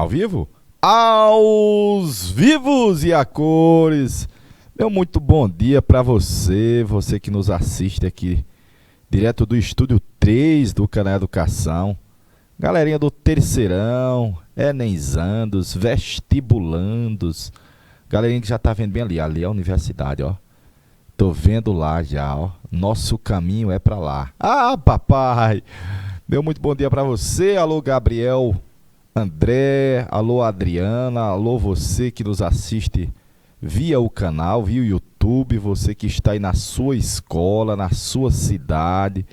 Ao vivo? Aos vivos e a cores. Meu muito bom dia para você, você que nos assiste aqui, direto do Estúdio 3 do Canal Educação. Galerinha do terceirão, enenzandos, vestibulandos. Galerinha que já tá vendo bem ali é a universidade, ó. Tô vendo lá já, ó. Nosso caminho é para lá. Ah, papai! Meu muito bom dia para você. Alô, Gabriel, André, alô, Adriana, alô, você que nos assiste via o canal, via o YouTube, você que está aí na sua escola, na sua cidade,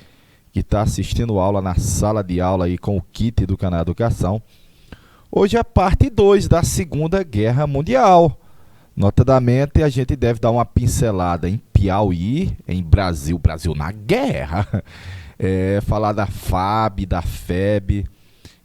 que está assistindo aula na sala de aula aí com o kit do Canal Educação. Hoje é a parte 2 da Segunda Guerra Mundial. Notadamente, a gente deve dar uma pincelada em Piauí, em Brasil, Brasil na guerra. Falar da FAB, da FEB,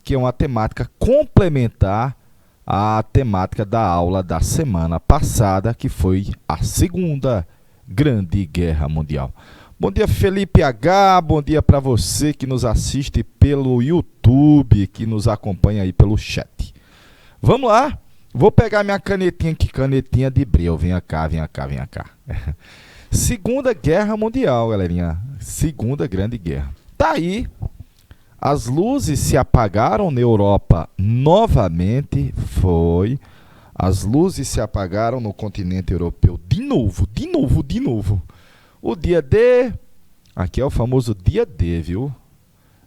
que é uma temática complementar à temática da aula da semana passada, que foi a Segunda Grande Guerra Mundial. Bom dia, Felipe H, bom dia para você que nos assiste pelo YouTube, que nos acompanha aí pelo chat. Vamos lá, vou pegar minha canetinha aqui, canetinha de breu, venha cá, venha cá, venha cá. Segunda Guerra Mundial, galerinha, Segunda Grande Guerra. Tá aí. As luzes se apagaram na Europa novamente, As luzes se apagaram no continente europeu de novo. O dia D, aqui é o famoso dia D, viu?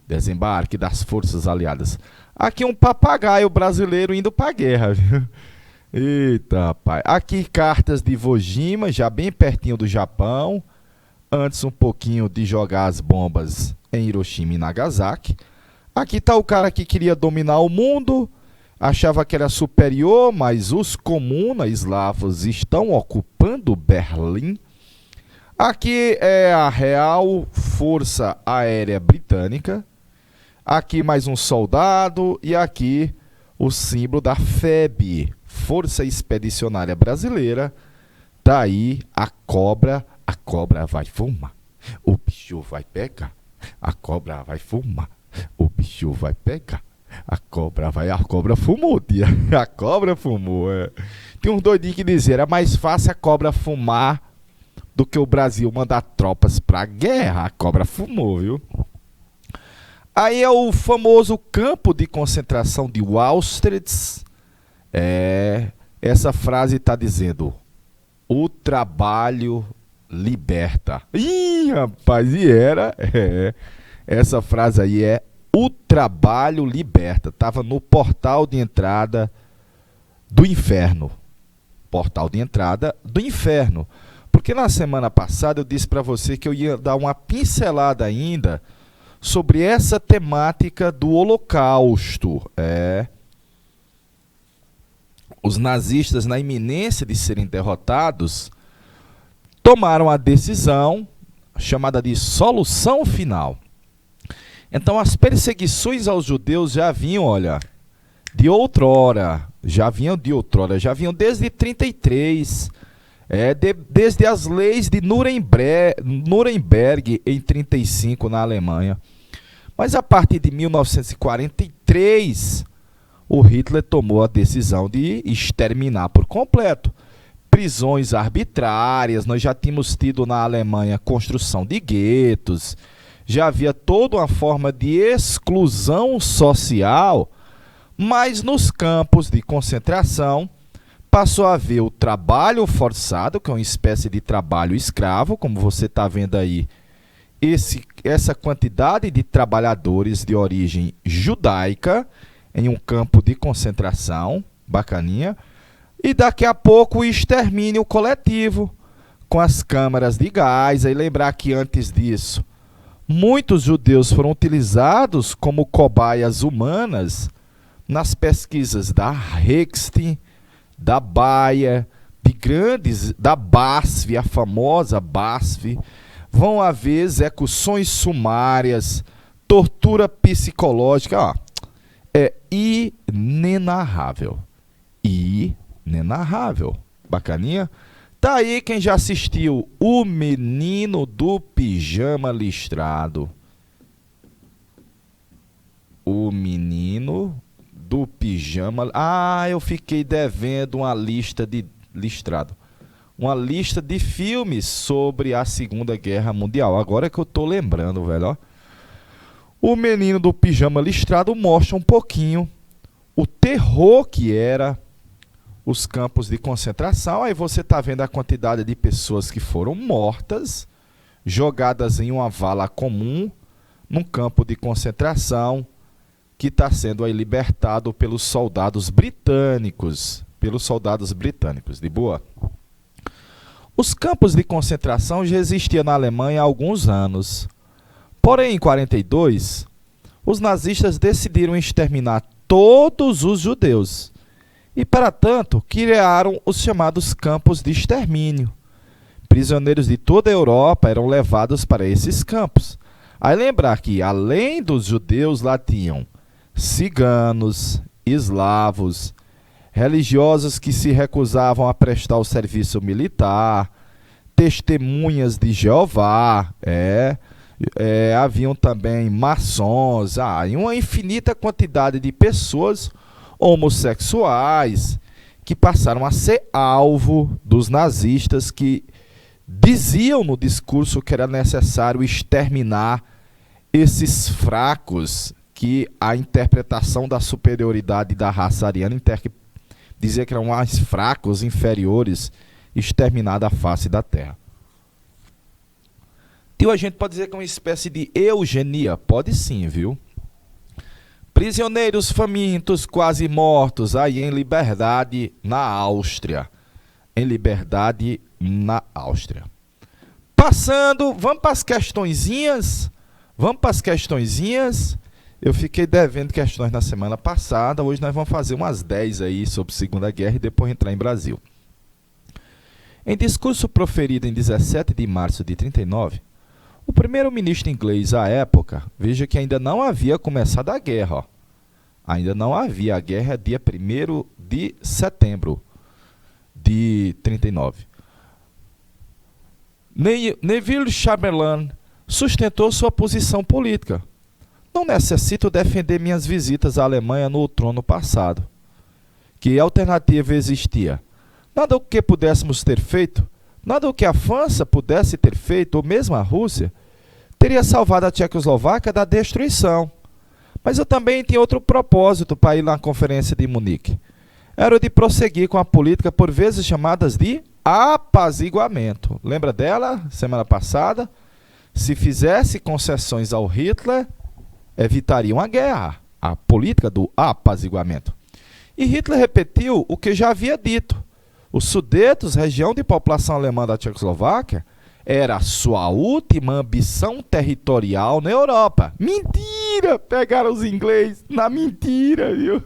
Desembarque das Forças Aliadas. Aqui um papagaio brasileiro indo pra guerra, viu? Eita, pai. Aqui cartas de Iwo Jima, já bem pertinho do Japão. Antes um pouquinho de jogar as bombas em Hiroshima e Nagasaki. Aqui está o cara que queria dominar o mundo, achava que era superior, mas os comunas eslavos estão ocupando Berlim. Aqui é a Real Força Aérea Britânica. Aqui mais um soldado e aqui o símbolo da FEB, Força Expedicionária Brasileira. Tá aí a cobra vai fumar, o bicho vai pegar, a cobra vai fumar, o bicho vai pegar, a cobra fumou, tia. A cobra fumou, Tem uns doidinhos que dizer, é mais fácil a cobra fumar do que o Brasil mandar tropas pra guerra. A cobra fumou, viu? Aí é o famoso campo de concentração de Auschwitz. Essa frase está dizendo, o trabalho liberta. Ih, rapaz, essa frase aí é o trabalho liberta. Tava no portal de entrada do inferno. Portal de entrada do inferno. Porque na semana passada eu disse para você que eu ia dar uma pincelada ainda sobre essa temática do Holocausto. Os nazistas, na iminência de serem derrotados, tomaram a decisão chamada de solução final. Então as perseguições aos judeus já vinham, de outrora, já vinham desde 33, desde as leis de Nuremberg em 35 na Alemanha. Mas a partir de 1943, o Hitler tomou a decisão de exterminar por completo. Prisões arbitrárias, nós já tínhamos tido na Alemanha construção de guetos, já havia toda uma forma de exclusão social, mas nos campos de concentração passou a haver o trabalho forçado, que é uma espécie de trabalho escravo, como você está vendo aí, essa quantidade de trabalhadores de origem judaica em um campo de concentração, bacaninha. E daqui a pouco o extermínio coletivo, com as câmaras de gás. Aí lembrar que antes disso, muitos judeus foram utilizados como cobaias humanas nas pesquisas da Reichstag, da Bayer, da BASF, a famosa BASF. Vão haver execuções sumárias, tortura psicológica. É inenarrável. Inenarrável. Bacaninha? Tá aí quem já assistiu O Menino do Pijama Listrado. O Menino do pijama. Ah, eu fiquei devendo uma lista de listrado. Uma lista de filmes sobre a Segunda Guerra Mundial. Agora é que eu tô lembrando, velho, ó. O Menino do Pijama Listrado mostra um pouquinho o terror que era os campos de concentração. Aí você tá vendo a quantidade de pessoas que foram mortas, jogadas em uma vala comum, num campo de concentração, que está sendo aí libertado pelos soldados britânicos. De boa. Os campos de concentração já existiam na Alemanha há alguns anos. Porém, em 42, os nazistas decidiram exterminar todos os judeus. E, para tanto, criaram os chamados campos de extermínio. Prisioneiros de toda a Europa eram levados para esses campos. Aí lembrar que, além dos judeus, lá tinham ciganos, eslavos, religiosos que se recusavam a prestar o serviço militar, testemunhas de Jeová, haviam também maçons, e uma infinita quantidade de pessoas homossexuais que passaram a ser alvo dos nazistas, que diziam no discurso que era necessário exterminar esses fracos, que a interpretação da superioridade da raça ariana dizia que eram mais fracos, inferiores, exterminar da face da Terra. Então a gente pode dizer que é uma espécie de eugenia? Pode sim, viu? Prisioneiros famintos, quase mortos, aí em liberdade na Áustria. Em liberdade na Áustria. Passando, vamos para as questõezinhas? Eu fiquei devendo questões na semana passada, hoje nós vamos fazer umas 10 aí sobre Segunda Guerra e depois entrar em Brasil. Em discurso proferido em 17 de março de 39, o primeiro-ministro inglês à época, veja que ainda não havia começado a guerra, ó. Ainda não havia, a guerra é dia 1º de setembro de 39. Neville Chamberlain sustentou sua posição política. Não necessito defender minhas visitas à Alemanha no outono passado. Que alternativa existia? Nada o que pudéssemos ter feito, nada o que a França pudesse ter feito, ou mesmo a Rússia, teria salvado a Tchecoslováquia da destruição. Mas eu também tinha outro propósito para ir na Conferência de Munique. Era o de prosseguir com a política por vezes chamadas de apaziguamento. Lembra dela, semana passada? Se fizesse concessões ao Hitler, evitariam a guerra, a política do apaziguamento. E Hitler repetiu o que já havia dito. Os Sudetos, região de população alemã da Tchecoslováquia, era a sua última ambição territorial na Europa. Mentira! Pegaram os ingleses na mentira, viu?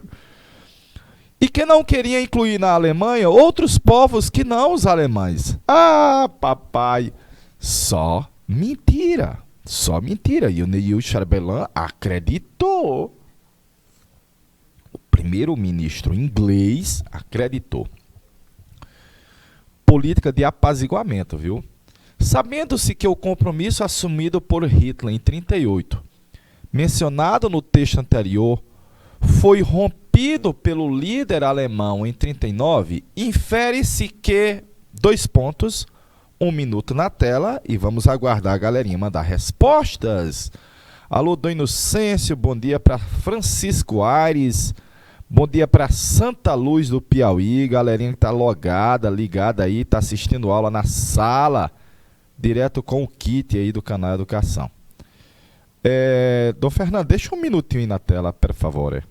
E que não queria incluir na Alemanha outros povos que não os alemães. Ah, papai, só mentira. Só mentira. E o Neville Chamberlain acreditou. O primeiro-ministro inglês acreditou. Política de apaziguamento, viu? Sabendo-se que o compromisso assumido por Hitler em 38, mencionado no texto anterior, foi rompido pelo líder alemão em 39, infere-se que, 2 pontos, 1 minuto na tela e vamos aguardar a galerinha mandar respostas. Alô, Dom Inocêncio, bom dia para Francisco Aires, bom dia para Santa Luz do Piauí, galerinha que está logada, ligada aí, está assistindo aula na sala, direto com o kit aí do canal Educação. Dom Fernando, deixa um minutinho aí na tela, por favor.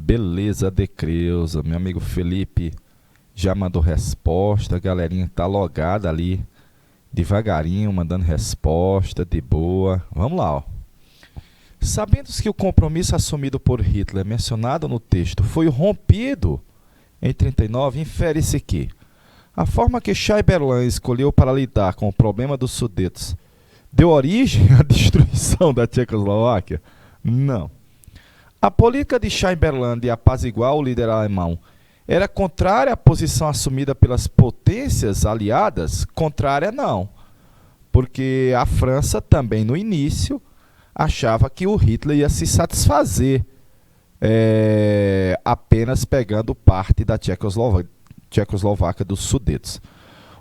Beleza, de Creuza. Meu amigo Felipe já mandou resposta. A galerinha tá logada ali, devagarinho, mandando resposta, de boa. Vamos lá, ó. Sabendo que o compromisso assumido por Hitler, mencionado no texto, foi rompido em 39, infere-se que a forma que Chamberlain escolheu para lidar com o problema dos Sudetos deu origem à destruição da Tchecoslováquia? Não. A política de Chamberlain de apaziguar o líder alemão era contrária à posição assumida pelas potências aliadas? Contrária, não. Porque a França também, no início, achava que o Hitler ia se satisfazer apenas pegando parte da Tchecoslováquia dos Sudetos.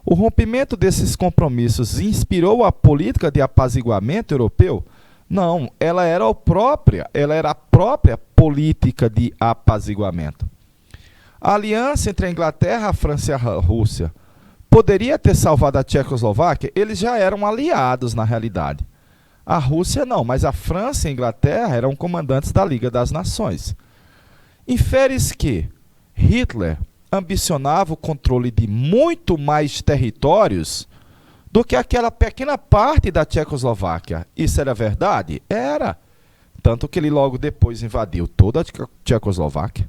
O rompimento desses compromissos inspirou a política de apaziguamento europeu? Não, ela era a própria política de apaziguamento. A aliança entre a Inglaterra, a França e a Rússia poderia ter salvado a Tchecoslováquia? Eles já eram aliados na realidade. A Rússia não, mas a França e a Inglaterra eram comandantes da Liga das Nações. Infere-se que Hitler ambicionava o controle de muito mais territórios do que aquela pequena parte da Tchecoslováquia. Isso era verdade? Era. Tanto que ele logo depois invadiu toda a Tchecoslováquia,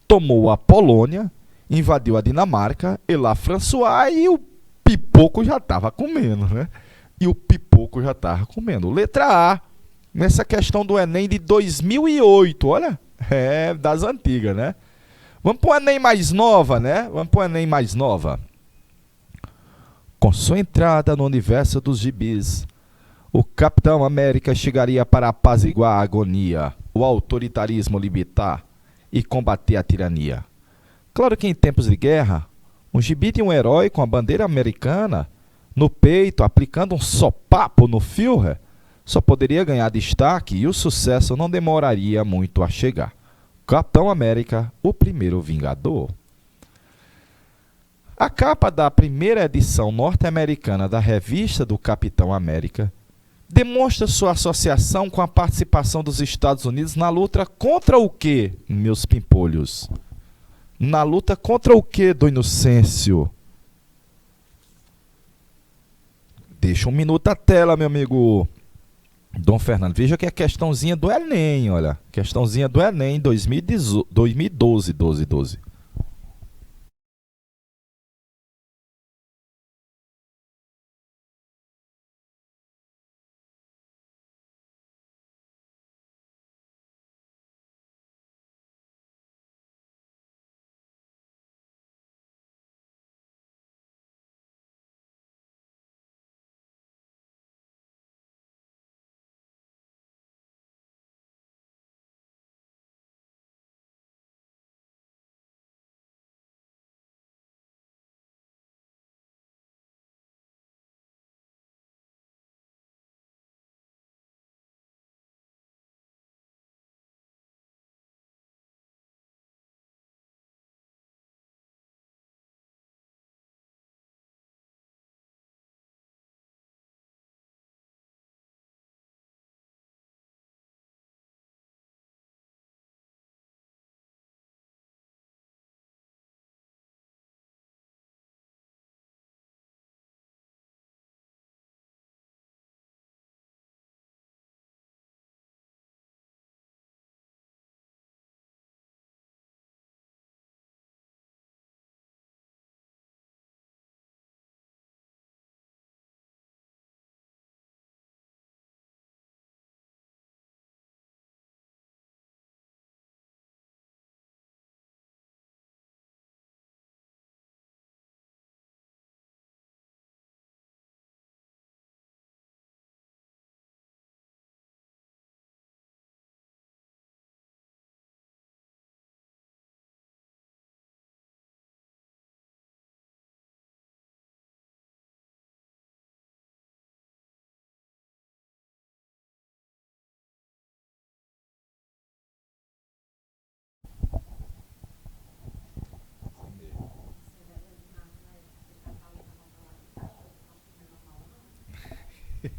tomou a Polônia, invadiu a Dinamarca, e lá François, e o pipoco já estava comendo, né? Letra A, nessa questão do Enem de 2008, olha, das antigas, né? Vamos para o Enem mais nova, né? Com sua entrada no universo dos gibis, o Capitão América chegaria para apaziguar a agonia, o autoritarismo militar e combater a tirania. Claro que em tempos de guerra, um gibi de um herói com a bandeira americana no peito, aplicando um sopapo no Führer, só poderia ganhar destaque e o sucesso não demoraria muito a chegar. Capitão América, o primeiro Vingador. A capa da primeira edição norte-americana da revista do Capitão América demonstra sua associação com a participação dos Estados Unidos na luta contra o quê, meus pimpolhos? Na luta contra o quê, do Inocêncio? Deixa um minuto a tela, meu amigo Dom Fernando. Veja que é questãozinha do Enem, olha. Questãozinha do Enem 2012, 12.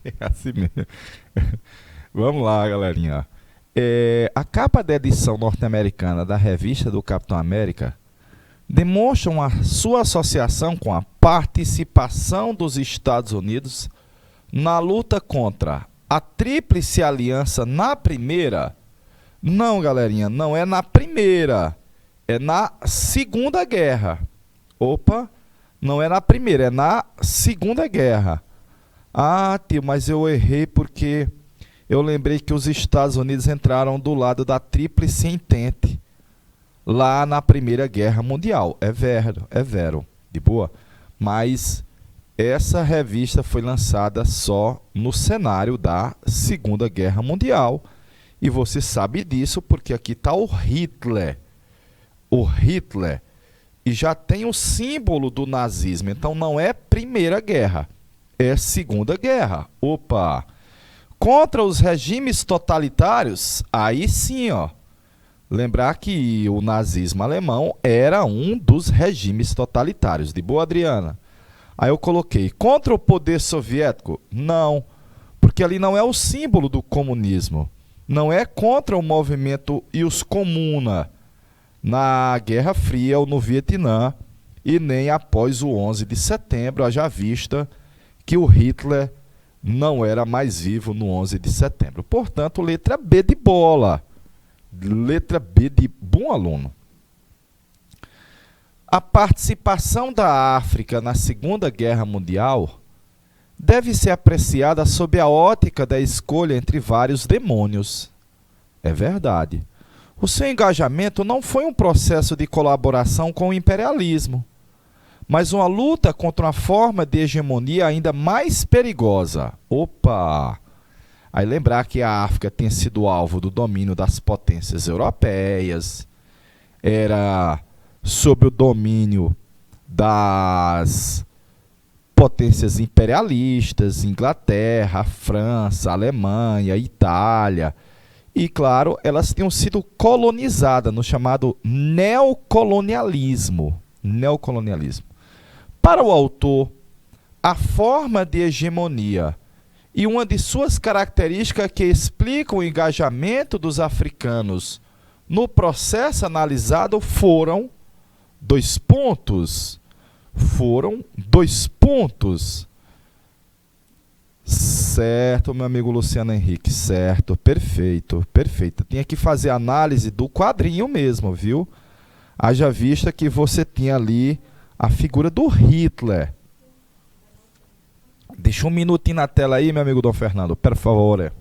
É assim mesmo. Vamos lá, galerinha. A capa da edição norte-americana da revista do Capitão América demonstram a sua associação com a participação dos Estados Unidos na luta contra a Tríplice Aliança na primeira. Não, galerinha, não é na primeira, é na Segunda Guerra. Opa, não é na primeira, é na Segunda Guerra. Ah, tio, mas eu errei porque eu lembrei que os Estados Unidos entraram do lado da Tríplice Entente lá na Primeira Guerra Mundial. É vero, de boa. Mas essa revista foi lançada só no cenário da Segunda Guerra Mundial. E você sabe disso porque aqui está o Hitler. O Hitler. E já tem o símbolo do nazismo. Então não é Primeira Guerra, é Segunda Guerra. Opa! Contra os regimes totalitários, aí sim, ó. Lembrar que o nazismo alemão era um dos regimes totalitários. De boa, Adriana? Aí eu coloquei, contra o poder soviético? Não, porque ali não é o símbolo do comunismo. Não é contra o movimento e os comuna na Guerra Fria ou no Vietnã, e nem após o 11 de setembro, haja vista que o Hitler não era mais vivo no 11 de setembro. Portanto, letra B de bola. Letra B de bom aluno. A participação da África na Segunda Guerra Mundial deve ser apreciada sob a ótica da escolha entre vários demônios. É verdade. O seu engajamento não foi um processo de colaboração com o imperialismo, mas uma luta contra uma forma de hegemonia ainda mais perigosa. Opa! Aí lembrar que a África tinha sido alvo do domínio das potências europeias, era sob o domínio das potências imperialistas, Inglaterra, França, Alemanha, Itália. E, claro, elas tinham sido colonizadas no chamado neocolonialismo. Neocolonialismo. Para o autor, a forma de hegemonia e uma de suas características que explicam o engajamento dos africanos no processo analisado foram dois pontos. Certo, meu amigo Luciano Henrique, certo, perfeito, perfeito. Tinha que fazer análise do quadrinho mesmo, viu? Haja vista que você tinha ali a figura do Hitler. Deixa um minutinho na tela aí, meu amigo Dom Fernando, por favor.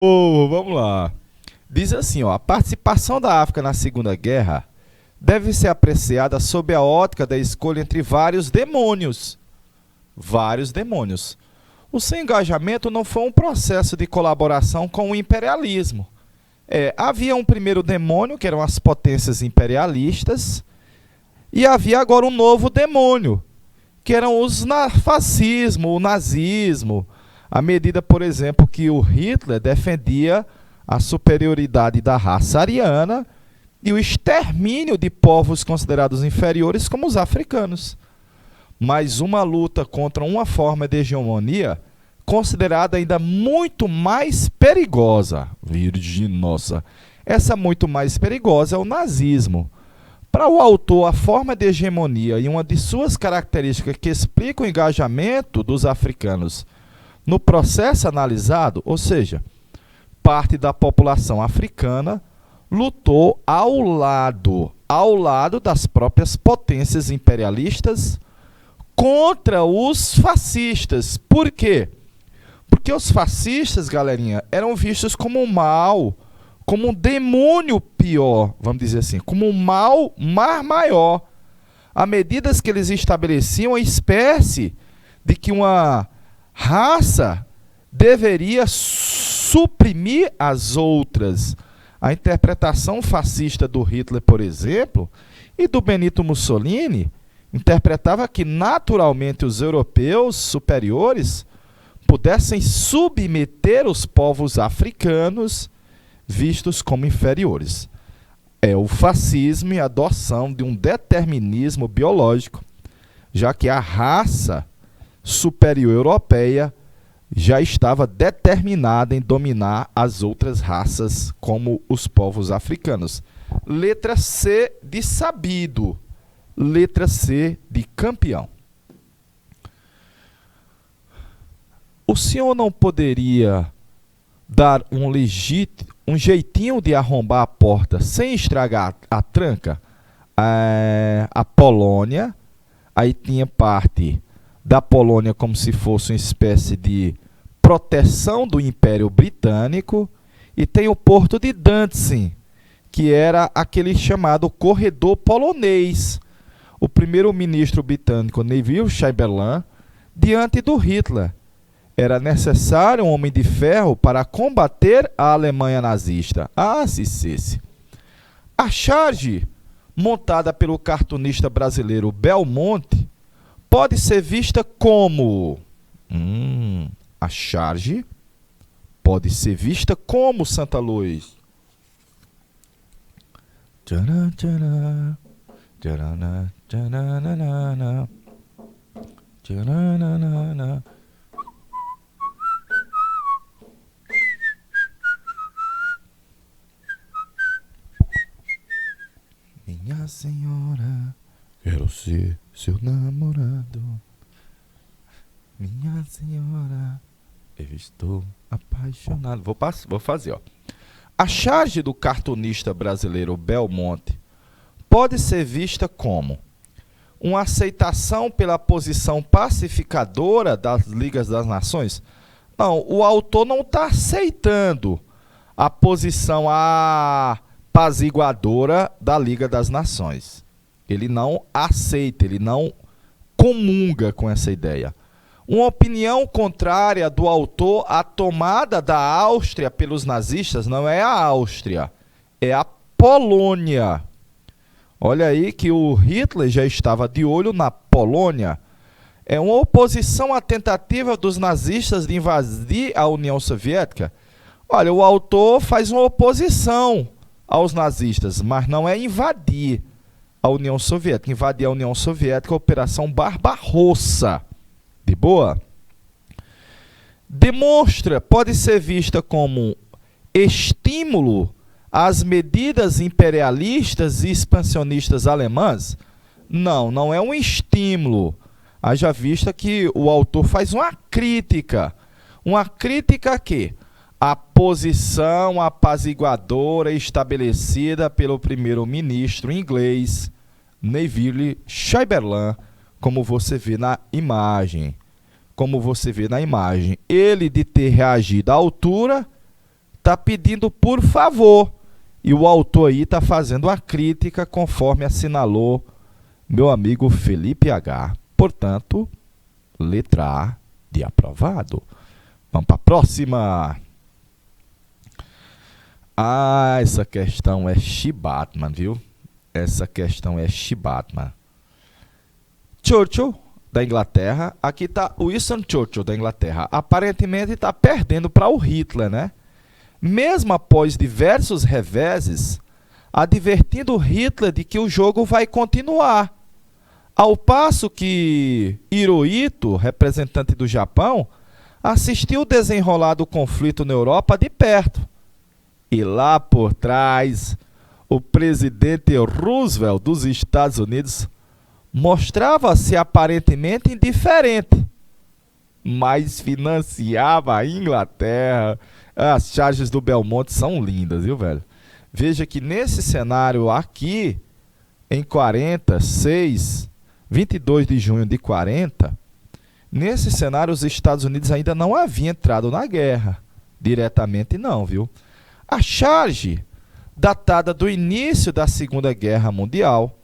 Vamos lá. Diz assim, ó, a participação da África na Segunda Guerra deve ser apreciada sob a ótica da escolha entre vários demônios. Vários demônios. O seu engajamento não foi um processo de colaboração com o imperialismo. Havia um primeiro demônio, que eram as potências imperialistas, e havia agora um novo demônio, que eram os fascismo, o nazismo, à medida, por exemplo, que o Hitler defendia a superioridade da raça ariana e o extermínio de povos considerados inferiores como os africanos. mas uma luta contra uma forma de hegemonia considerada ainda muito mais perigosa. Virgem nossa. Essa muito mais perigosa é o nazismo. Para o autor, a forma de hegemonia e uma de suas características que explica o engajamento dos africanos no processo analisado, ou seja, parte da população africana lutou ao lado das próprias potências imperialistas contra os fascistas. Por quê? Porque os fascistas, galerinha, eram vistos como um mal, como um demônio pior, vamos dizer assim, como um mal maior. À medida que eles estabeleciam a espécie de que uma raça deveria suprimir as outras. A interpretação fascista do Hitler, por exemplo, e do Benito Mussolini, interpretava que naturalmente os europeus superiores pudessem submeter os povos africanos vistos como inferiores. É o fascismo e a adoção de um determinismo biológico, já que a raça superior europeia já estava determinada em dominar as outras raças, como os povos africanos. Letra C de sabido. Letra C de campeão. O senhor não poderia dar um jeitinho de arrombar a porta sem estragar a tranca? A Polônia, aí tinha parte da Polônia como se fosse uma espécie de proteção do Império Britânico, e tem o porto de Danzig, que era aquele chamado corredor polonês. O primeiro-ministro britânico Neville Chamberlain, diante do Hitler, era necessário um homem de ferro para combater a Alemanha nazista. Ah, se. A charge, montada pelo cartunista brasileiro Belmonte, pode ser vista como... a charge pode ser vista como, Santa Luz. Tcharam, tcharam, tcharam, tcharam, tcharam. Minha senhora, quero ser seu namorado. Minha senhora, eu estou apaixonado. Vou fazer, ó. A charge do cartunista brasileiro Belmonte pode ser vista como uma aceitação pela posição pacificadora das Ligas das Nações. Não, o autor não está aceitando a posição apaziguadora da Liga das Nações. Ele não aceita, ele não comunga com essa ideia. Uma opinião contrária do autor à tomada da Áustria pelos nazistas não é a Áustria, é a Polônia. Olha aí que o Hitler já estava de olho na Polônia. É uma oposição à tentativa dos nazistas de invadir a União Soviética. Olha, o autor faz uma oposição aos nazistas, mas não é invadir a União Soviética. Invadir a União Soviética é a Operação Barbarossa. De boa? Demonstra, pode ser vista como estímulo às medidas imperialistas e expansionistas alemãs? Não, não é um estímulo. Haja vista que o autor faz uma crítica. Uma crítica a quê? A posição apaziguadora estabelecida pelo primeiro-ministro inglês Neville Chamberlain, como você vê na imagem. Ele, de ter reagido à altura, está pedindo por favor. E o autor aí está fazendo a crítica, conforme assinalou meu amigo Felipe H. Portanto, letra A de aprovado. Vamos para a próxima. Ah, essa questão é Chibatman, viu? Essa questão é Chibatman. Churchill, da Inglaterra. Aqui está Winston Churchill, da Inglaterra. Aparentemente está perdendo para o Hitler, né? Mesmo após diversos reveses, advertindo Hitler de que o jogo vai continuar. Ao passo que Hirohito, representante do Japão, assistiu o desenrolar do conflito na Europa de perto. E lá por trás, o presidente Roosevelt dos Estados Unidos mostrava-se aparentemente indiferente, mas financiava a Inglaterra. As charges do Belmonte são lindas, viu, velho? Veja que nesse cenário aqui, em 46, 22 de junho de 40, nesse cenário os Estados Unidos ainda não haviam entrado na guerra. Diretamente não, viu? A charge, datada do início da Segunda Guerra Mundial,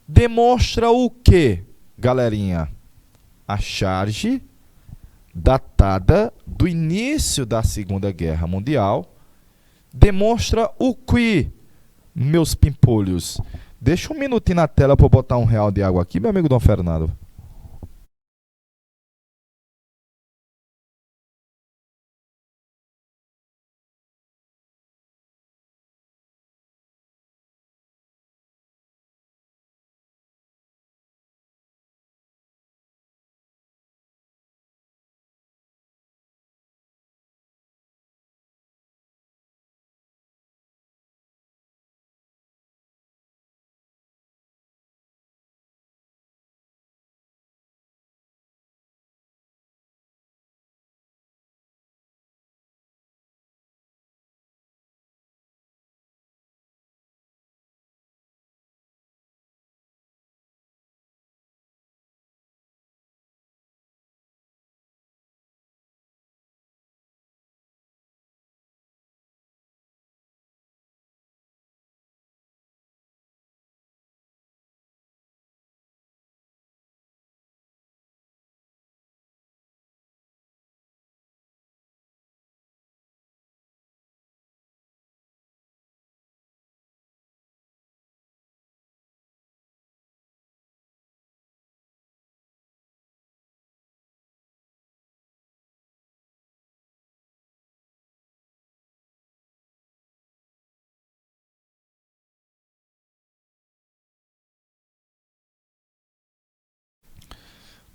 demonstra o quê, galerinha? A charge datada do início da Segunda Guerra Mundial demonstra o que, meus pimpolhos? Deixa um minutinho na tela para eu botar R$ 1 de água aqui, meu amigo Dom Fernando.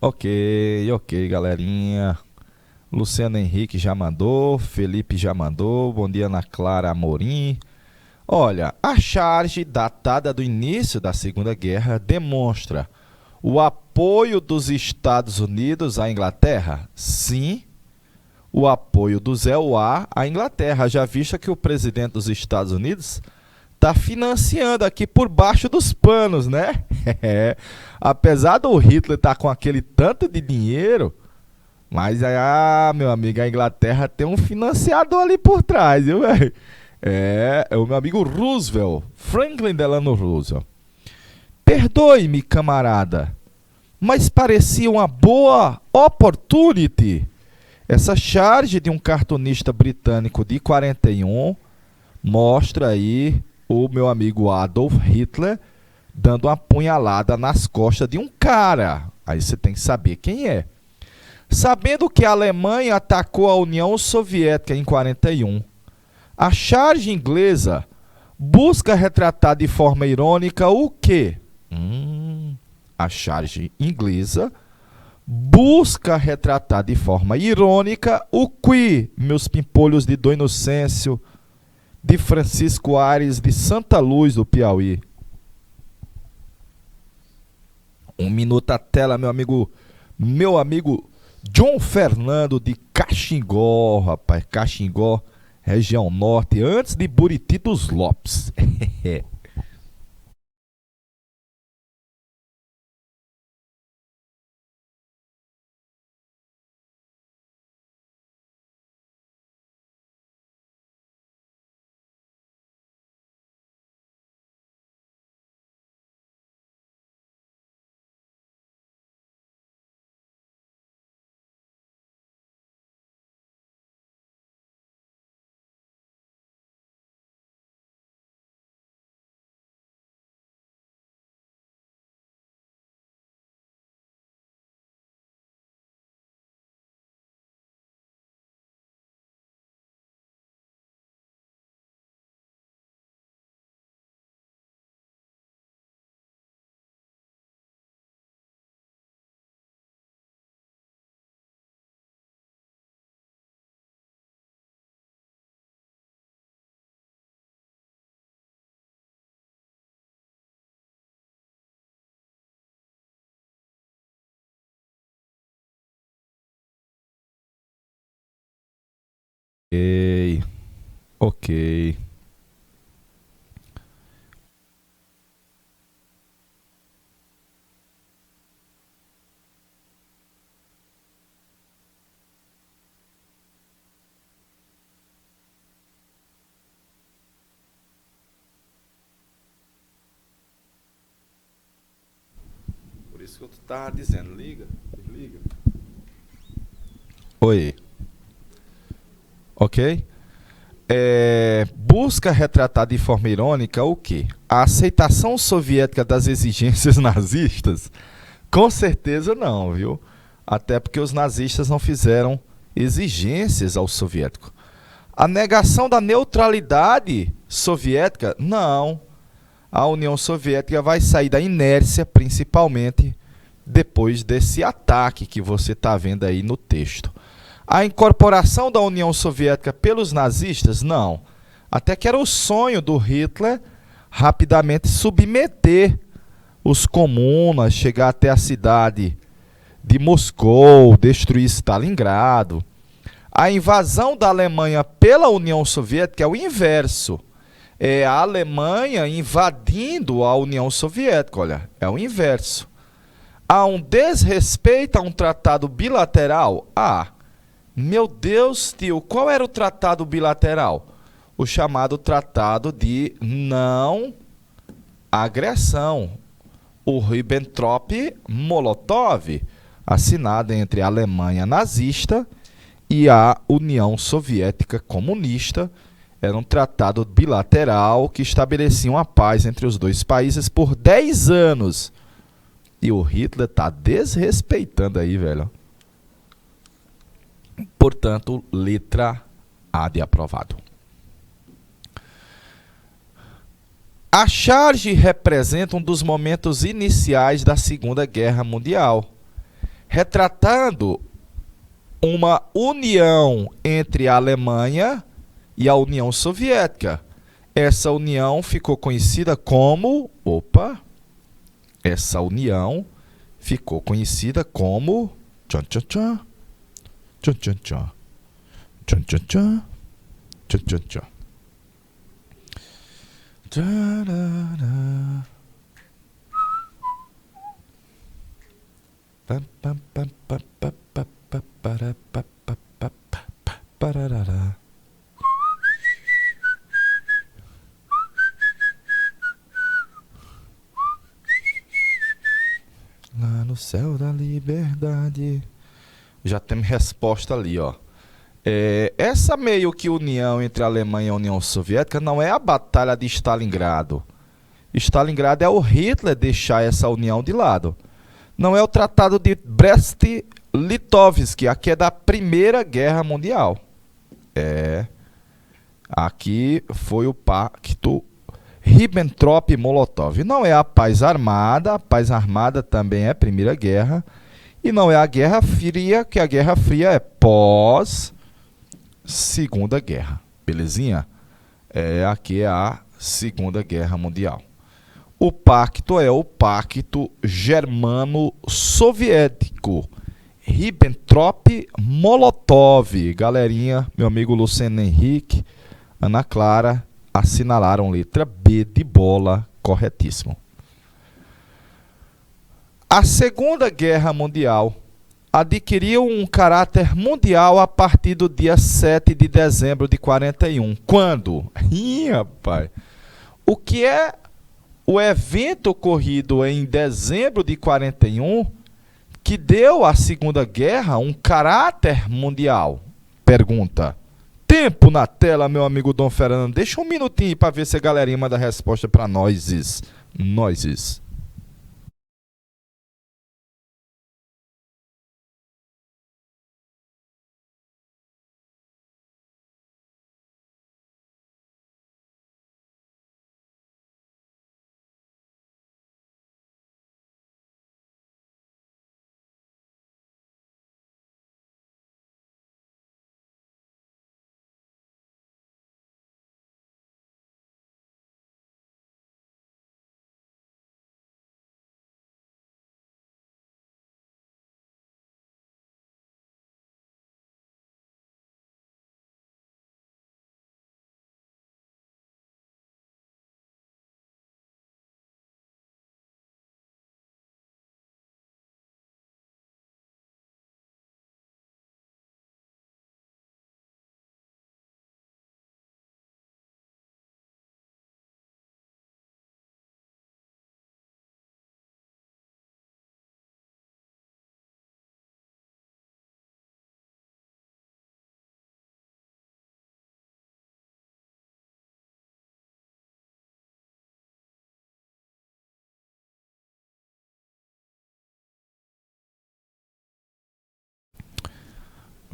Ok, ok, galerinha. Luciano Henrique já mandou, Felipe já mandou, bom dia Ana Clara Amorim. Olha, a charge datada do início da Segunda Guerra demonstra o apoio dos Estados Unidos à Inglaterra? Sim, o apoio do Zé Uá à Inglaterra, já visto que o presidente dos Estados Unidos está financiando aqui por baixo dos panos, né? Apesar do Hitler estar com aquele tanto de dinheiro, mas meu amigo, a Inglaterra tem um financiador ali por trás, viu, velho? É o meu amigo Roosevelt, Franklin Delano Roosevelt. Perdoe-me, camarada, mas parecia uma boa opportunity. Essa charge de um cartunista britânico de 41 mostra aí o meu amigo Adolf Hitler dando uma punhalada nas costas de um cara. Aí você tem que saber quem é. Sabendo que a Alemanha atacou a União Soviética em 41, a charge inglesa busca retratar de forma irônica o quê? A charge inglesa busca retratar de forma irônica o que, meus pimpolhos de Dom Inocêncio, de Francisco Aires, de Santa Luz do Piauí. Um minuto a tela, meu amigo John Fernando de Caxingó, rapaz, Caxingó, região norte, antes de Buriti dos Lopes. Ok. Ok. Por isso que eu tava dizendo, liga, desliga. Oi. Ok? Busca retratar de forma irônica o quê? A aceitação soviética das exigências nazistas? Com certeza não, viu? Até porque os nazistas não fizeram exigências ao soviético. A negação da neutralidade soviética? Não. A União Soviética vai sair da inércia, principalmente depois desse ataque que você está vendo aí no texto. A incorporação da União Soviética pelos nazistas? Não. Até que era o sonho do Hitler rapidamente submeter os comunas, chegar até a cidade de Moscou, destruir Stalingrado. A invasão da Alemanha pela União Soviética é o inverso. É a Alemanha invadindo a União Soviética, olha, é o inverso. Há um desrespeito a um tratado bilateral? Meu Deus, tio, qual era o tratado bilateral? O chamado Tratado de Não Agressão, o Ribbentrop-Molotov, assinado entre a Alemanha nazista e a União Soviética comunista. Era um tratado bilateral que estabelecia uma paz entre os dois países por 10 anos. E o Hitler está desrespeitando aí, velho. Portanto, letra A de aprovado. A charge representa um dos momentos iniciais da Segunda Guerra Mundial, retratando uma união entre a Alemanha e a União Soviética. Essa união ficou conhecida como... Essa união ficou conhecida como... Tchan, tchan, tchan. Tchan, tchan, tchan. Tchan, tchan, tchan. Tchan, tchan, tchan. Tcharará. Pam, pam, pam, pam, pam, pam, pam, para, pam, pam, pam, pam, parará. Lá no céu da liberdade. Já temos resposta ali, ó. Essa meio que união entre a Alemanha e a União Soviética não é a Batalha de Stalingrado. Stalingrado é o Hitler deixar essa união de lado. Não é o Tratado de Brest-Litovsk, aqui é da Primeira Guerra Mundial. Aqui foi o Pacto Ribbentrop-Molotov. Não é a paz armada também é Primeira Guerra. E não é a Guerra Fria, que a Guerra Fria é pós Segunda Guerra. Belezinha? Aqui é a Segunda Guerra Mundial. O pacto é o Pacto Germano-Soviético. Ribbentrop-Molotov. Galerinha, meu amigo Luciano Henrique, Ana Clara, assinalaram letra B de bola, corretíssimo. A Segunda Guerra Mundial adquiriu um caráter mundial a partir do dia 7 de dezembro de 41. Quando? Rapaz. O que é o evento ocorrido em dezembro de 41 que deu à Segunda Guerra um caráter mundial? Pergunta. Tempo na tela, meu amigo Dom Fernando. Deixa um minutinho para ver se a galerinha manda a resposta para nós. Nós.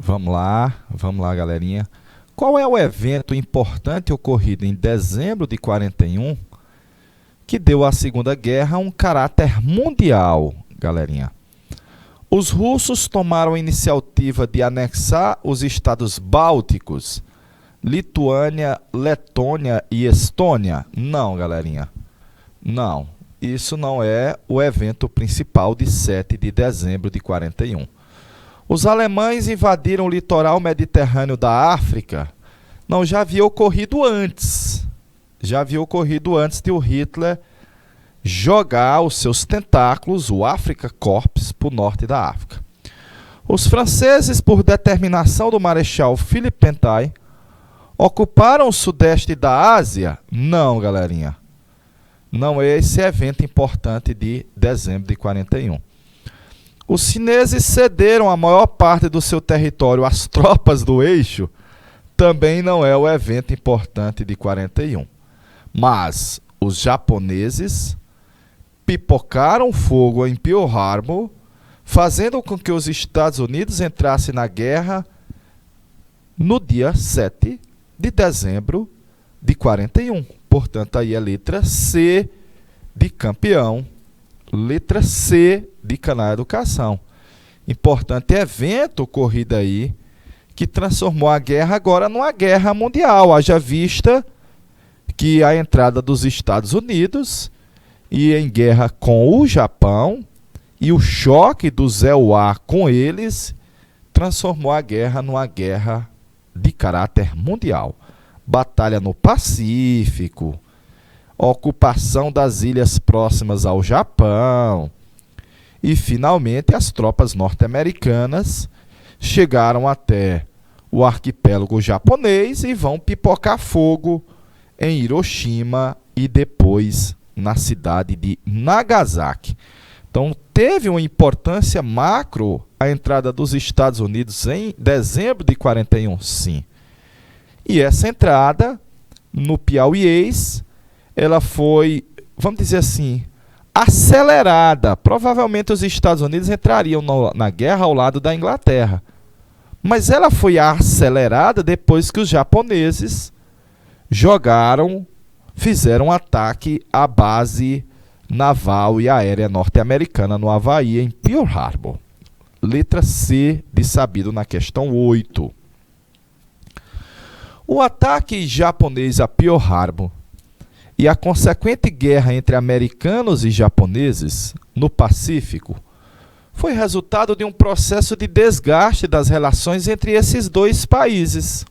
Vamos lá, galerinha. Qual é o evento importante ocorrido em dezembro de 41 que deu à Segunda Guerra um caráter mundial, galerinha? Os russos tomaram a iniciativa de anexar os estados bálticos, Lituânia, Letônia e Estônia? Não, galerinha. Não. Isso não é o evento principal de 7 de dezembro de 41. Os alemães invadiram o litoral mediterrâneo da África. Não, já havia ocorrido antes. Já havia ocorrido antes de o Hitler jogar os seus tentáculos, o Afrika Korps, para o norte da África. Os franceses, por determinação do Marechal Philippe Pétain, ocuparam o sudeste da Ásia? Não, galerinha. Não é esse evento importante de dezembro de 41. Os chineses cederam a maior parte do seu território às tropas do eixo? Também não é o evento importante de 41. Mas os japoneses pipocaram fogo em Pearl Harbor, fazendo com que os Estados Unidos entrassem na guerra no dia 7 de dezembro de 41. Portanto, aí a letra C de campeão, letra C de canal Educação. Importante evento ocorrido aí, que transformou a guerra agora numa guerra mundial. Haja vista que a entrada dos Estados Unidos e em guerra com o Japão e o choque do ZEUA com eles transformou a guerra numa guerra de caráter mundial. Batalha no Pacífico, ocupação das ilhas próximas ao Japão e, finalmente, as tropas norte-americanas chegaram até o arquipélago japonês e vão pipocar fogo em Hiroshima e depois na cidade de Nagasaki. Então, teve uma importância macro a entrada dos Estados Unidos em dezembro de 41, sim. E essa entrada no piauiês, ela foi, vamos dizer assim, acelerada. Provavelmente os Estados Unidos entrariam na guerra ao lado da Inglaterra. Mas ela foi acelerada depois que os japoneses fizeram um ataque à base naval e aérea norte-americana no Havaí, em Pearl Harbor. Letra C de sabido na questão 8. O ataque japonês a Pearl Harbor e a consequente guerra entre americanos e japoneses no Pacífico foi resultado de um processo de desgaste das relações entre esses dois países.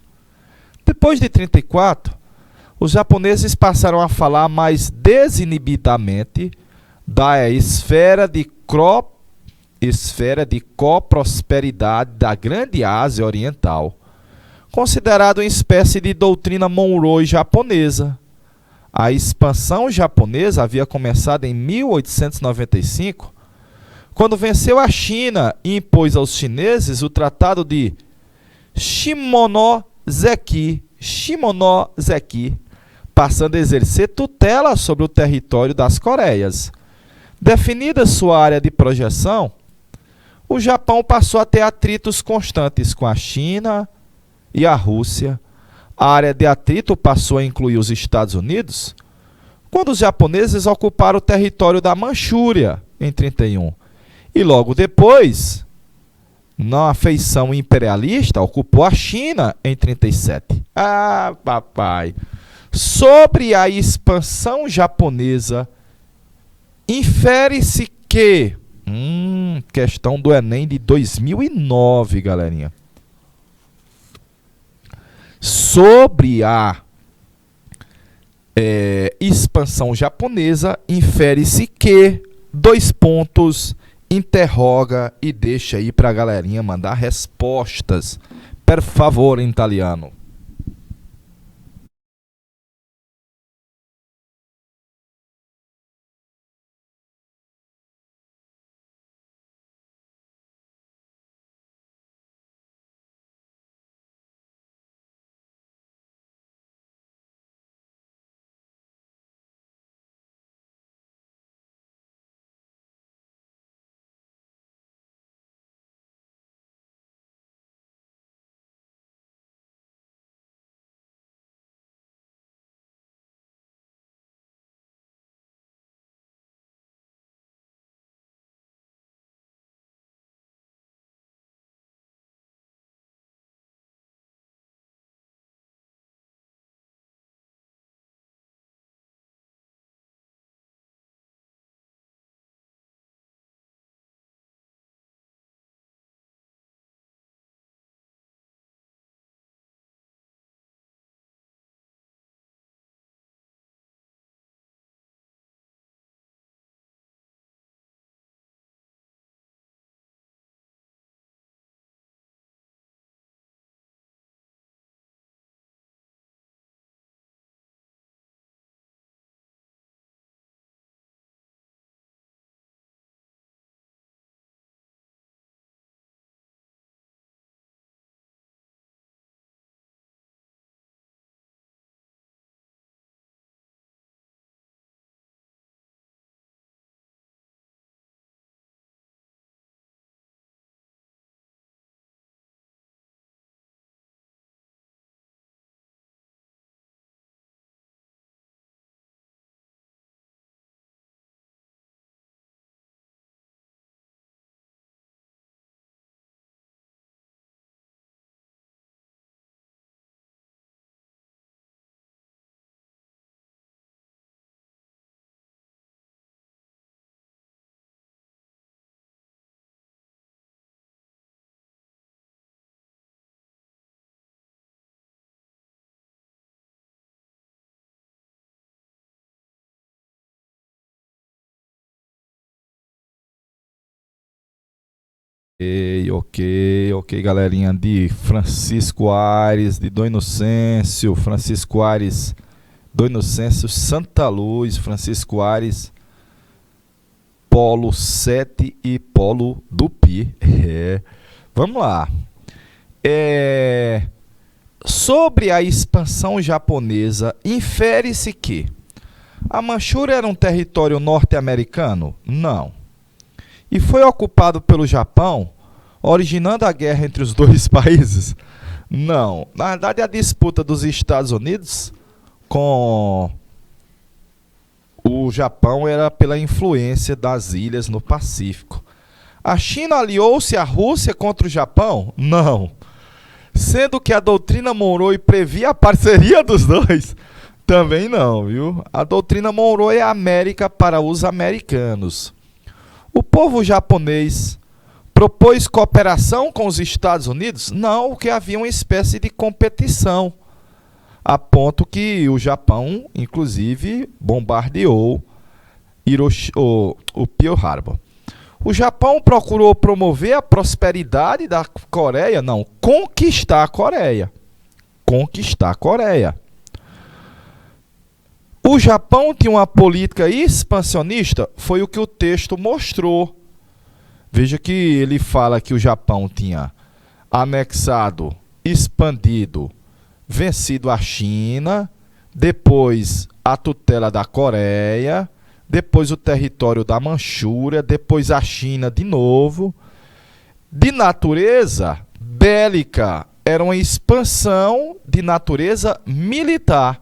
Depois de 1934, os japoneses passaram a falar mais desinibidamente da esfera de coprosperidade da Grande Ásia Oriental, considerado uma espécie de doutrina Monroe japonesa. A expansão japonesa havia começado em 1895, quando venceu a China e impôs aos chineses o Tratado de Shimonoseki, passando a exercer tutela sobre o território das Coreias. Definida sua área de projeção, o Japão passou a ter atritos constantes com a China e a Rússia. A área de atrito passou a incluir os Estados Unidos quando os japoneses ocuparam o território da Manchúria em 1931. E logo depois, na feição imperialista, ocupou a China em 1937. Ah, papai! Sobre a expansão japonesa, infere-se que... questão do Enem de 2009, galerinha. Sobre a expansão japonesa, infere-se que... interroga e deixa aí para a galerinha mandar respostas. Per favore, em italiano. Ok, galerinha de Francisco Aires, de Dom Inocêncio, Francisco Aires, Dom Inocêncio, Santa Luz, Francisco Aires, Polo 7 e Polo do Pi. Vamos lá. Sobre a expansão japonesa, infere-se que a Manchúria era um território norte-americano? Não. E foi ocupado pelo Japão, originando a guerra entre os dois países? Não. Na verdade, a disputa dos Estados Unidos com o Japão era pela influência das ilhas no Pacífico. A China aliou-se à Rússia contra o Japão? Não. Sendo que a doutrina Monroe previa a parceria dos dois? Também não, viu? A doutrina Monroe é a América para os americanos. O povo japonês propôs cooperação com os Estados Unidos? Não, porque havia uma espécie de competição, a ponto que o Japão, inclusive, bombardeou o Pearl Harbor. O Japão procurou promover a prosperidade da Coreia? Não, conquistar a Coreia. Conquistar a Coreia. O Japão tinha uma política expansionista? Foi o que o texto mostrou. Veja que ele fala que o Japão tinha anexado, expandido, vencido a China, depois a tutela da Coreia, depois o território da Manchúria, depois a China de novo. De natureza bélica, era uma expansão de natureza militar.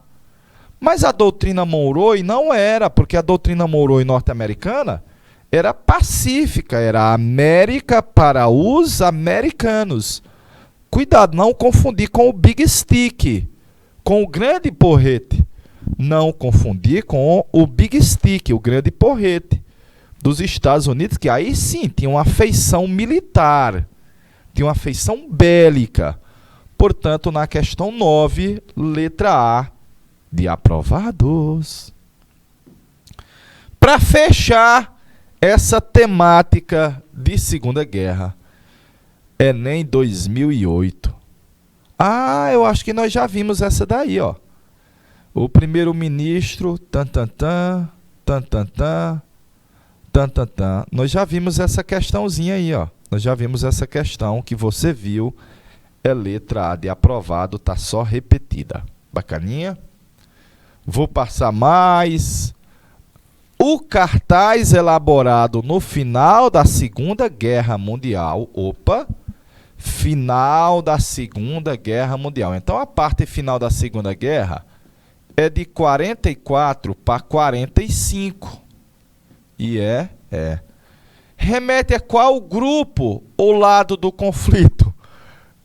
Mas a doutrina Monroe não era, porque a doutrina Monroe norte-americana era pacífica, era a América para os americanos. Cuidado, não confundir com o Big Stick, com o grande porrete. Não confundir com o Big Stick, o grande porrete dos Estados Unidos, que aí sim tinha uma feição militar, tinha uma feição bélica. Portanto, na questão 9, letra A, de aprovados. Para fechar essa temática de Segunda Guerra, Enem 2008. Eu acho que nós já vimos essa daí, ó. O primeiro-ministro, Nós já vimos essa questãozinha aí, ó. Nós já vimos essa questão que você viu, é letra A de aprovado, tá só repetida. Bacaninha? Vou passar mais. O cartaz elaborado no final da Segunda Guerra Mundial. Final da Segunda Guerra Mundial. Então, a parte final da Segunda Guerra é de 44 para 45. E remete a qual grupo ou lado do conflito?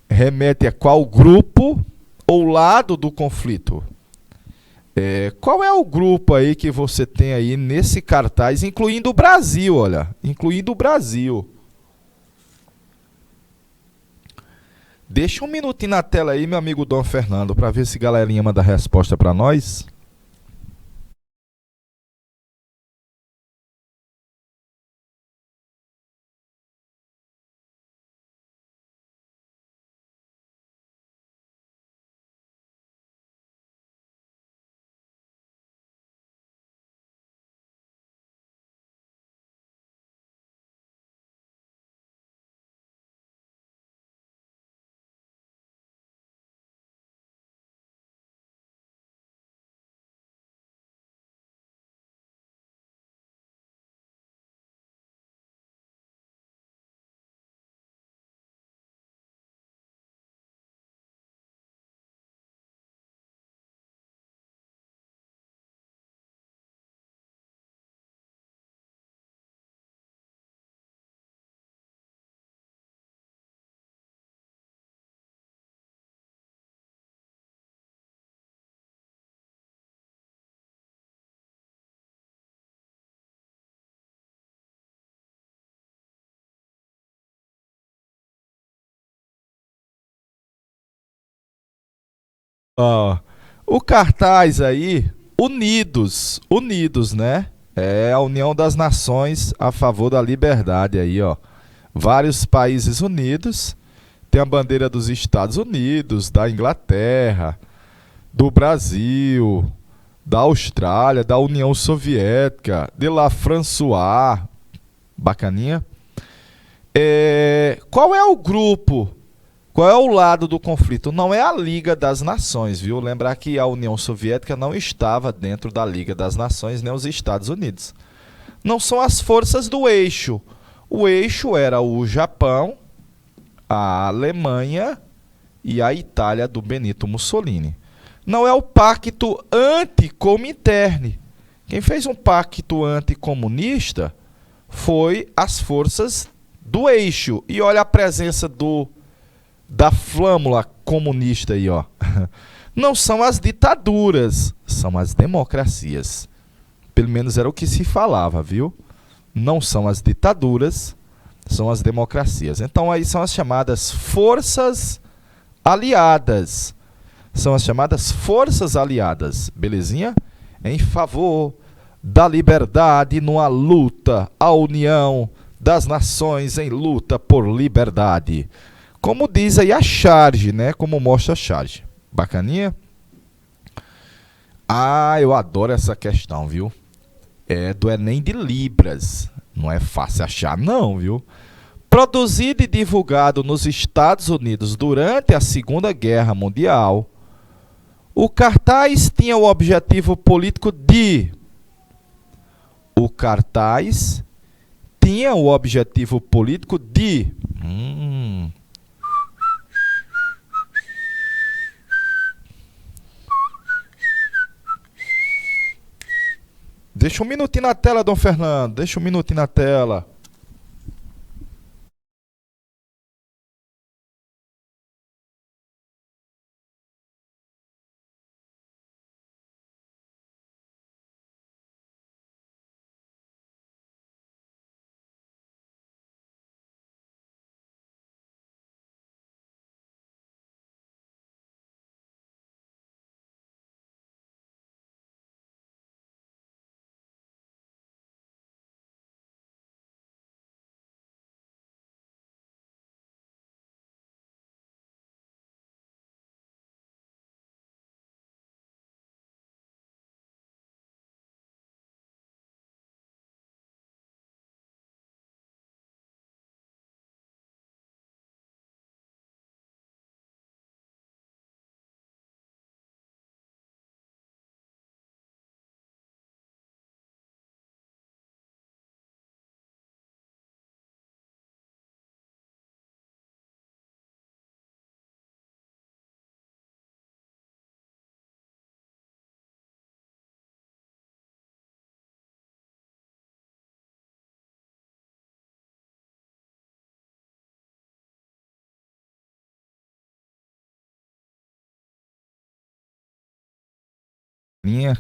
Remete a qual grupo ou lado do conflito? Qual é o grupo aí que você tem aí nesse cartaz, incluindo o Brasil, olha, incluindo o Brasil. Deixa um minutinho na tela aí, meu amigo Dom Fernando, para ver se a galerinha manda a resposta para nós. Ó, o cartaz aí, unidos, né? É a União das Nações a favor da liberdade aí, ó. vários países unidos. Tem a bandeira dos Estados Unidos, da Inglaterra, do Brasil, da Austrália, da União Soviética, de La François, bacaninha. Qual é o grupo? Qual é o lado do conflito? Não é a Liga das Nações, viu? Lembrar que a União Soviética não estava dentro da Liga das Nações, nem os Estados Unidos. Não são as forças do eixo. O eixo era o Japão, a Alemanha e a Itália do Benito Mussolini. Não é o pacto anticomintern. Quem fez um pacto anticomunista foi as forças do eixo. E olha a presença da flâmula comunista aí, ó. Não são as ditaduras, são as democracias. Pelo menos era o que se falava, viu? Não são as ditaduras, são as democracias. Então aí são as chamadas forças aliadas. São as chamadas forças aliadas, belezinha? Em favor da liberdade numa luta, a união das nações em luta por liberdade. Como diz aí a charge, né? Como mostra a charge. Bacaninha? Ah, eu adoro essa questão, viu? É do Enem de Libras. Não é fácil achar, não, viu? Produzido e divulgado nos Estados Unidos durante a Segunda Guerra Mundial, o cartaz tinha o objetivo político de... O cartaz tinha o objetivo político de... Deixa um minutinho na tela, Dom Fernando. Deixa um minutinho na tela.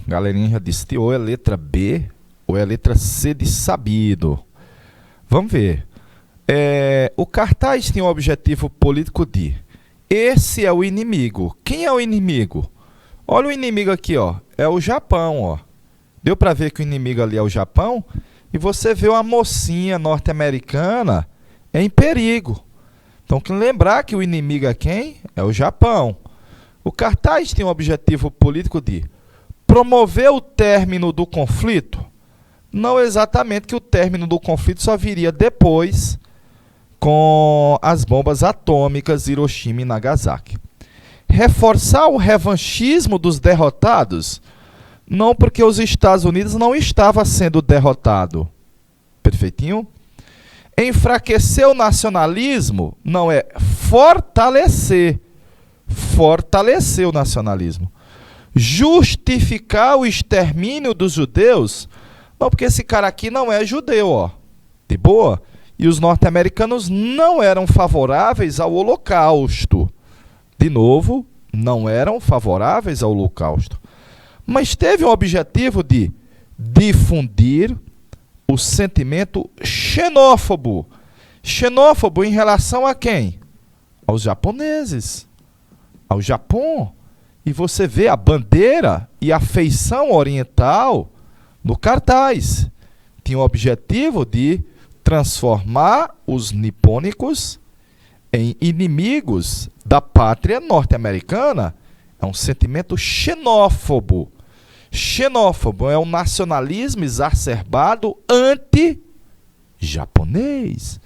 Galerinha já disse, ou é letra B ou é letra C de sabido. Vamos ver. O cartaz tem o objetivo político de... Esse é o inimigo. Quem é o inimigo? Olha o inimigo aqui, ó. É o Japão, ó. Deu para ver que o inimigo ali é o Japão? E você vê uma mocinha norte-americana em perigo. Então, lembrar que o inimigo é quem? É o Japão. O cartaz tem o objetivo político de... promover o término do conflito? Não exatamente, que o término do conflito só viria depois com as bombas atômicas Hiroshima e Nagasaki. Reforçar o revanchismo dos derrotados? Não, porque os Estados Unidos não estavam sendo derrotado. Perfeitinho? Enfraquecer o nacionalismo? Não, é fortalecer. Fortalecer o nacionalismo. Justificar o extermínio dos judeus? Não, porque esse cara aqui não é judeu, ó. De boa? E os norte-americanos não eram favoráveis ao Holocausto. De novo, não eram favoráveis ao Holocausto. Mas teve o objetivo de difundir o sentimento xenófobo. Xenófobo em relação a quem? Aos japoneses. Ao Japão. E você vê a bandeira e a feição oriental no cartaz. Tinha o objetivo de transformar os nipônicos em inimigos da pátria norte-americana é um sentimento xenófobo. Xenófobo é um nacionalismo exacerbado anti-japonês,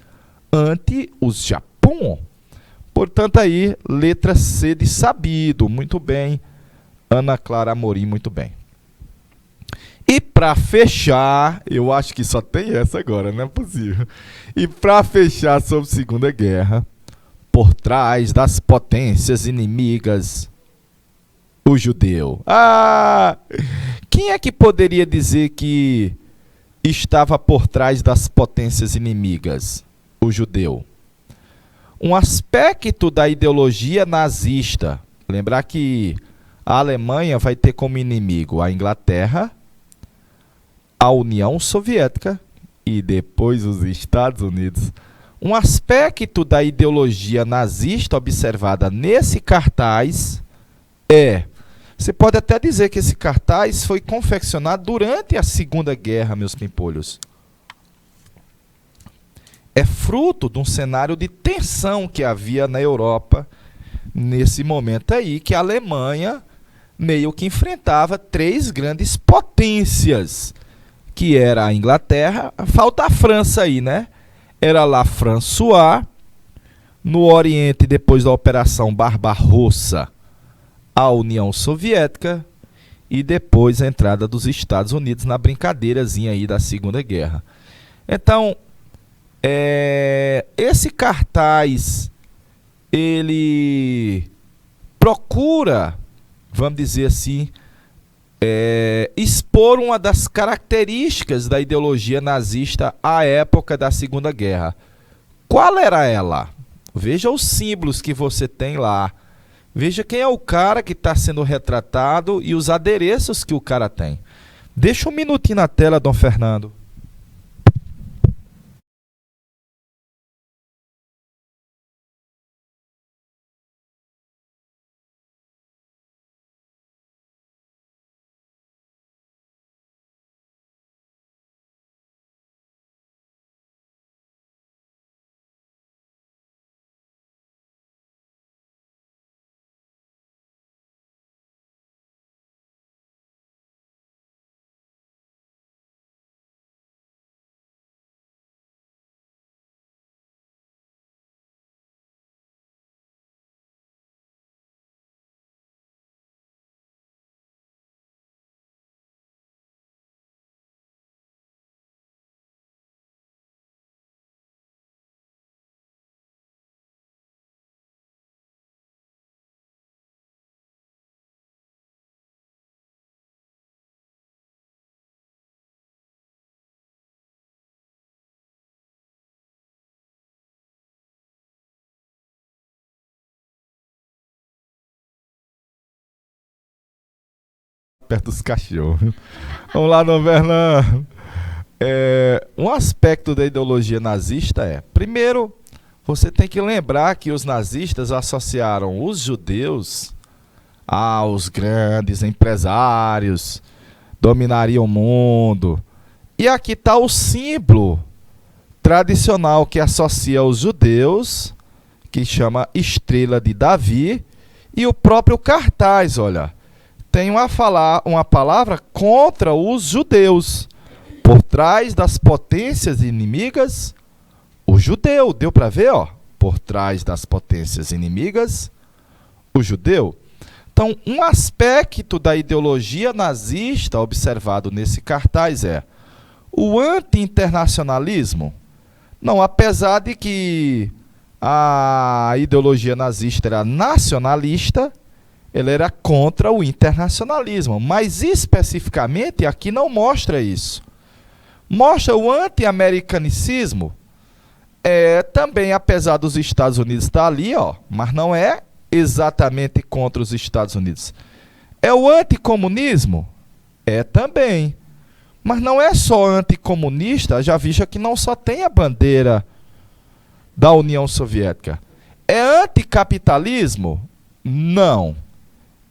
anti os Japão. Portanto, aí, letra C de sabido, muito bem. Ana Clara Amorim, muito bem. E para fechar, eu acho que só tem essa agora, não é possível. E para fechar sobre a Segunda Guerra, por trás das potências inimigas, o judeu. Quem é que poderia dizer que estava por trás das potências inimigas? O judeu. Um aspecto da ideologia nazista. Lembrar que a Alemanha vai ter como inimigo a Inglaterra, a União Soviética e depois os Estados Unidos. Um aspecto da ideologia nazista observada nesse cartaz é... Você pode até dizer que esse cartaz foi confeccionado durante a Segunda Guerra, meus pimpolhos. É fruto de um cenário de tensão que havia na Europa nesse momento aí, que a Alemanha meio que enfrentava três grandes potências, que era a Inglaterra, falta a França aí, né? Era lá François, no Oriente, depois da Operação Barbarossa, a União Soviética e depois a entrada dos Estados Unidos na brincadeirazinha aí da Segunda Guerra. Então, esse cartaz, ele procura, vamos dizer assim, expor uma das características da ideologia nazista à época da Segunda Guerra. Qual era ela? Veja os símbolos que você tem lá. Veja quem é o cara que está sendo retratado e os adereços que o cara tem. Deixa um minutinho na tela, Dom Fernando. Perto dos cachorros. Vamos lá, Dom Fernando. Um aspecto da ideologia nazista primeiro, você tem que lembrar que os nazistas associaram os judeus aos grandes empresários, dominariam o mundo. E aqui está o símbolo tradicional que associa os judeus, que chama Estrela de Davi, e o próprio cartaz, olha, tem uma palavra contra os judeus. Por trás das potências inimigas, o judeu. Deu para ver, ó? Por trás das potências inimigas, o judeu. Então, um aspecto da ideologia nazista observado nesse cartaz o anti-internacionalismo. Não, apesar de que a ideologia nazista era nacionalista, ela era contra o internacionalismo. Mas, especificamente, aqui não mostra isso. Mostra o anti-americanicismo, também, apesar dos Estados Unidos estar ali, ó, mas não é exatamente contra os Estados Unidos. É o anticomunismo? Também. Mas não é só anticomunista, já veja que não só tem a bandeira da União Soviética. É anticapitalismo? Não.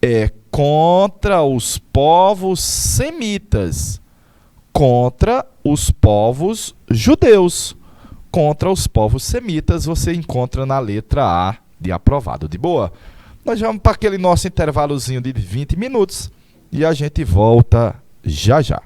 É contra os povos semitas, contra os povos judeus. contra os povos semitas, você encontra na letra A de aprovado. De boa? Nós vamos para aquele nosso intervalozinho de 20 minutos e a gente volta já já.